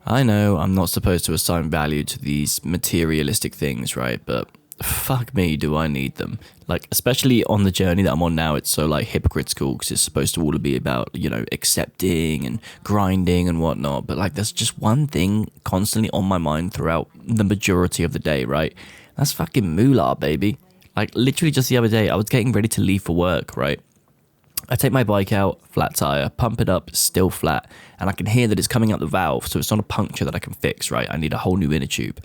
I know I'm not supposed to assign value to these materialistic things, right? But fuck me, do I need them? Like, especially on the journey that I'm on now, it's so like hypocritical because it's supposed to all be about, accepting and grinding and whatnot. But like, there's just one thing constantly on my mind throughout the majority of the day, right? That's fucking moolah, baby. Like, literally just the other day, I was getting ready to leave for work, right? I take my bike out, flat tire, pump it up, still flat, and I can hear that it's coming out the valve, so it's not a puncture that I can fix, right? I need a whole new inner tube.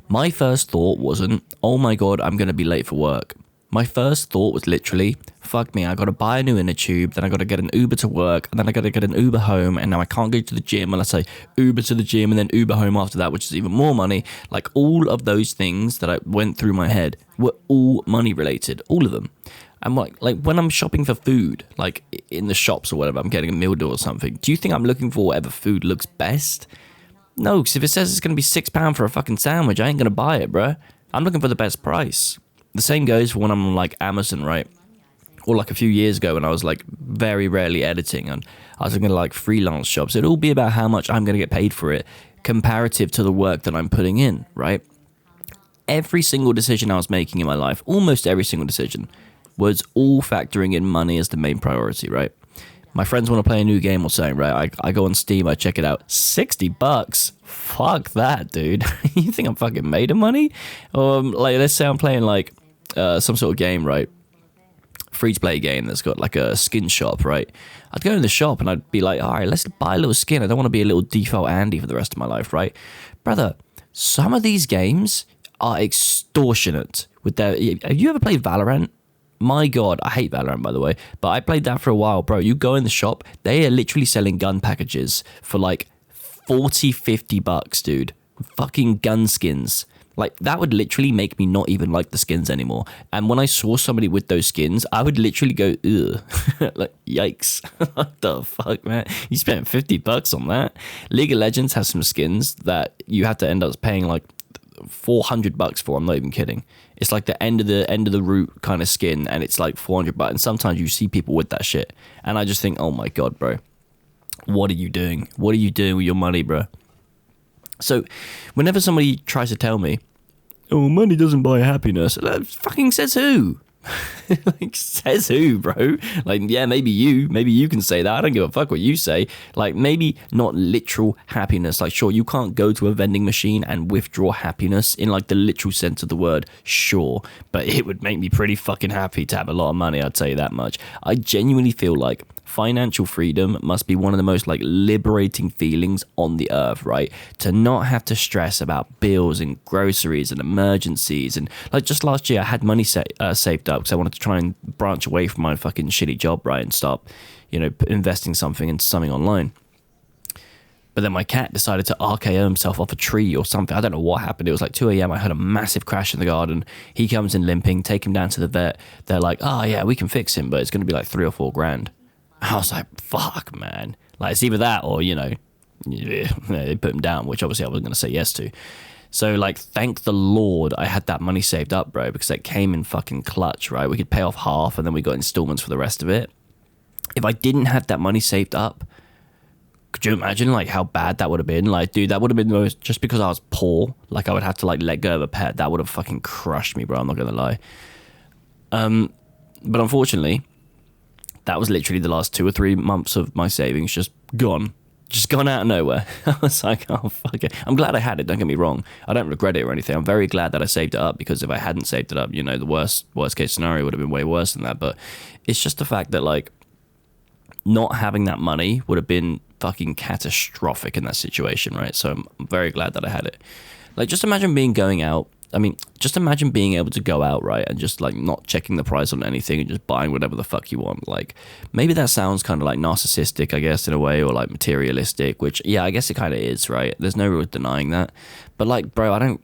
My first thought wasn't, oh my god, I'm going to be late for work. My first thought was literally, fuck me, I got to buy a new inner tube, then I got to get an Uber to work, and then I got to get an Uber home, and now I can't go to the gym unless I Uber to the gym and then Uber home after that, which is even more money. Like, all of those things that I went through my head were all money related, all of them. I'm like when I'm shopping for food, like in the shops or whatever, I'm getting a meal deal or something. Do you think I'm looking for whatever food looks best? No, because if it says it's going to be £6 for a fucking sandwich, I ain't going to buy it, bruh. I'm looking for the best price. The same goes for when I'm on like Amazon, right? Or like a few years ago when I was like very rarely editing and I was looking at like freelance jobs. It'd all be about how much I'm going to get paid for it comparative to the work that I'm putting in, right? Every single decision I was making in my life, almost every single decision, was all factoring in money as the main priority, right? My friends want to play a new game or something, right? I go on Steam, I check it out. $60? Fuck that, dude. You think I'm fucking made of money? Like, let's say I'm playing like some sort of game, right? Free-to-play game that's got like a skin shop, right? I'd go in the shop and I'd be like, all right, let's buy a little skin. I don't want to be a little default Andy for the rest of my life, right? Brother, some of these games are extortionate with their... Have you ever played Valorant? My god, I hate Valorant, by the way, but I played that for a while, bro. You go in the shop, they are literally selling gun packages for like 40, $50, dude. Fucking gun skins. Like, that would literally make me not even like the skins anymore. And when I saw somebody with those skins, I would literally go, ugh. Like, yikes. What the fuck, man? You spent $50 on that? League of Legends has some skins that you have to end up paying like $400 for. I'm not even kidding. It's like the end of the route kind of skin, and it's like $400. And sometimes you see people with that shit, and I just think, oh my god, bro, what are you doing? What are you doing with your money, bro? So, whenever somebody tries to tell me, oh, money doesn't buy happiness, that fucking says who? Like, says who, bro? Like, yeah, maybe you can say that. I don't give a fuck what you say. Like, maybe not literal happiness. Like, sure, you can't go to a vending machine and withdraw happiness in like the literal sense of the word, sure, but it would make me pretty fucking happy to have a lot of money, I'd tell you that much. I genuinely feel like financial freedom must be one of the most like liberating feelings on the earth, right? To not have to stress about bills and groceries and emergencies. And like, just last year I had money saved up because I wanted to try and branch away from my fucking shitty job, right, and start, investing something into something online. But then my cat decided to RKO himself off a tree or something. I don't know what happened. It was like 2 a.m. I heard a massive crash in the garden. He comes in limping, take him down to the vet. They're like, oh yeah, we can fix him, but it's going to be like 3 or 4 grand. I was like, fuck, man. Like, it's either that or, they put him down, which obviously I wasn't going to say yes to. So, like, thank the Lord I had that money saved up, bro, because it came in fucking clutch, right? We could pay off half and then we got installments for the rest of it. If I didn't have that money saved up, could you imagine, like, how bad that would have been? Like, dude, that would have been the most, just because I was poor, like, I would have to, like, let go of a pet. That would have fucking crushed me, bro. I'm not going to lie. But unfortunately, that was literally the last 2 or 3 months of my savings just gone out of nowhere. I was like, oh, fuck it. I'm glad I had it, don't get me wrong. I don't regret it or anything. I'm very glad that I saved it up, because if I hadn't saved it up, the worst case scenario would have been way worse than that. But it's just the fact that, like, not having that money would have been fucking catastrophic in that situation, right? So I'm very glad that I had it. Like, just imagine just imagine being able to go out, right, and just like not checking the price on anything and just buying whatever the fuck you want. Like, maybe that sounds kind of like narcissistic, I guess, in a way, or like materialistic, which, yeah, I guess it kind of is, right? There's no real denying that. But like, bro, I don't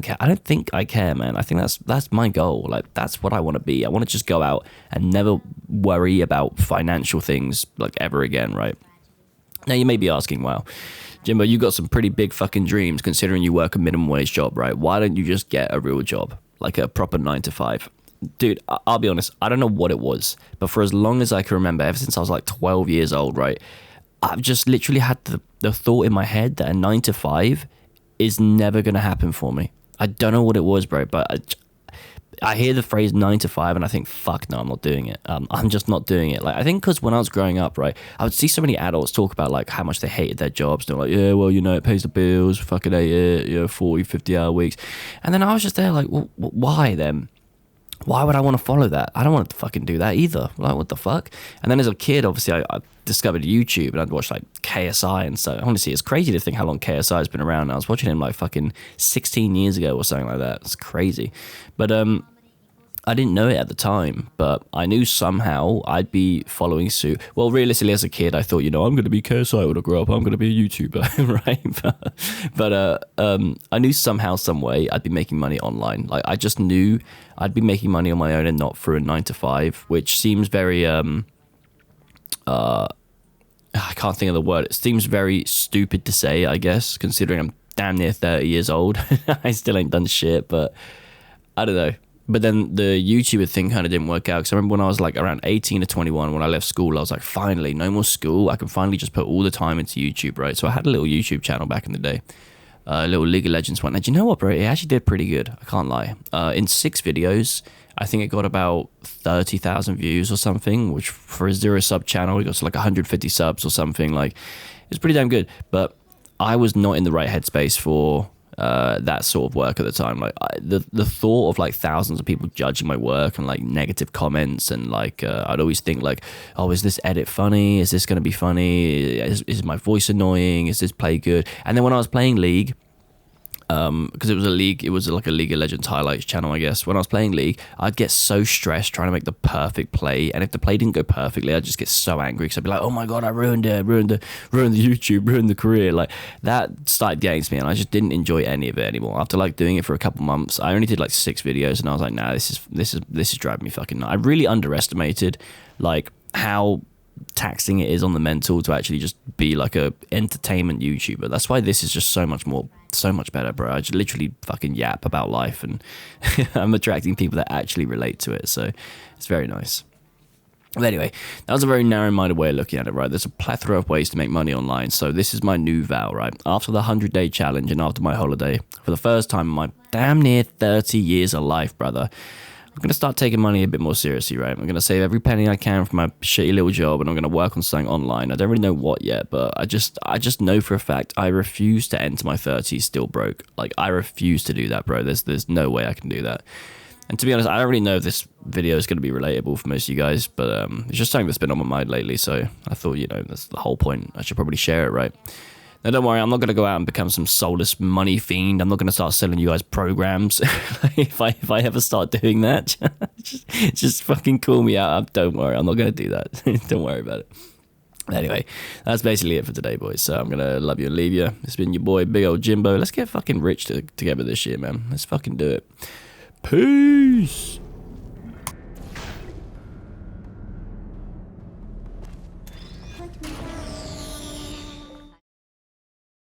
care. I don't think I care, man. I think that's my goal. Like, that's what I want to be. I want to just go out and never worry about financial things like ever again, right? Now you may be asking, wow, Jimbo, you got some pretty big fucking dreams considering you work a minimum wage job, right? Why don't you just get a real job, like a proper 9 to 5? Dude, I'll be honest, I don't know what it was, but for as long as I can remember, ever since I was like 12 years old, right, I've just literally had the thought in my head that a 9 to 5 is never going to happen for me. I don't know what it was, bro, but I hear the phrase 9 to 5 and I think, fuck no, I'm not doing it. I'm just not doing it. Like, I think because when I was growing up, right, I would see so many adults talk about like how much they hated their jobs. They're like, yeah, well, you know, it pays the bills, fucking 40, 50-hour weeks. And then I was just there like, well, why then? Why would I want to follow that? I don't want to fucking do that either. Like, what the fuck? And then as a kid, obviously, I discovered YouTube and I'd watch like KSI and stuff. Honestly, it's crazy to think how long KSI has been around. I was watching him like fucking 16 years ago or something like that. It's crazy. But I didn't know it at the time, but I knew somehow I'd be following suit. Well, realistically, as a kid, I thought, you know, I'm going to be KSI when I grow up. I'm going to be a YouTuber, right? But I knew somehow, some way, I'd be making money online. Like, I just knew I'd be making money on my own and not through a 9 to 5, which seems very I can't think of the word. It seems very stupid to say, I guess, considering I'm damn near 30 years old. I still ain't done shit, but I don't know. But then the YouTuber thing kind of didn't work out. Because I remember when I was like around 18 to 21, when I left school, I was like, finally, no more school. I can finally just put all the time into YouTube, right? So I had a little YouTube channel back in the day. A little League of Legends one. And you know what, bro? It actually did pretty good. I can't lie. In 6 videos, I think it got about 30,000 views or something, which for a 0 sub channel, it got to like 150 subs or something. Like, it's pretty damn good. But I was not in the right headspace for that sort of work at the time. Like, the thought of like thousands of people judging my work and like negative comments, and like I'd always think like, oh, is this edit funny? Is this going to be funny? Is my voice annoying? Is this play good? And then when I was playing League, because it was like a League of Legends highlights channel, I guess. When I was playing League, I'd get so stressed trying to make the perfect play, and if the play didn't go perfectly, I'd just get so angry because I'd be like, oh my god, I ruined the YouTube, ruined the career. Like, that started getting to me, and I just didn't enjoy any of it anymore. After like doing it for a couple months, I only did like 6 videos, and I was like, nah, this is driving me fucking nuts. I really underestimated like how taxing it is on the mental to actually just be like a entertainment YouTuber. That's why this is just so much better, bro. I just literally fucking yap about life, and I'm attracting people that actually relate to it, so it's very nice. But anyway, that was a very narrow-minded way of looking at it, right? There's a plethora of ways to make money online, so this is my new vow, right? After the 100-day challenge and after my holiday, for the first time in my damn near 30 years of life, brother, I'm going to start taking money a bit more seriously, right? I'm going to save every penny I can from my shitty little job, and I'm going to work on something online. I don't really know what yet, but I just know for a fact I refuse to enter my 30s still broke. Like, I refuse to do that, bro. There's no way I can do that. And to be honest, I don't really know if this video is going to be relatable for most of you guys, but it's just something that's been on my mind lately, so I thought, you know, that's the whole point. I should probably share it, right? Now, don't worry, I'm not going to go out and become some soulless money fiend. I'm not going to start selling you guys programs. if I ever start doing that, just fucking call me out. Don't worry, I'm not going to do that. Don't worry about it. Anyway, that's basically it for today, boys. So I'm going to love you and leave you. It's been your boy, Big Old Jimbo. Let's get fucking rich together this year, man. Let's fucking do it. Peace.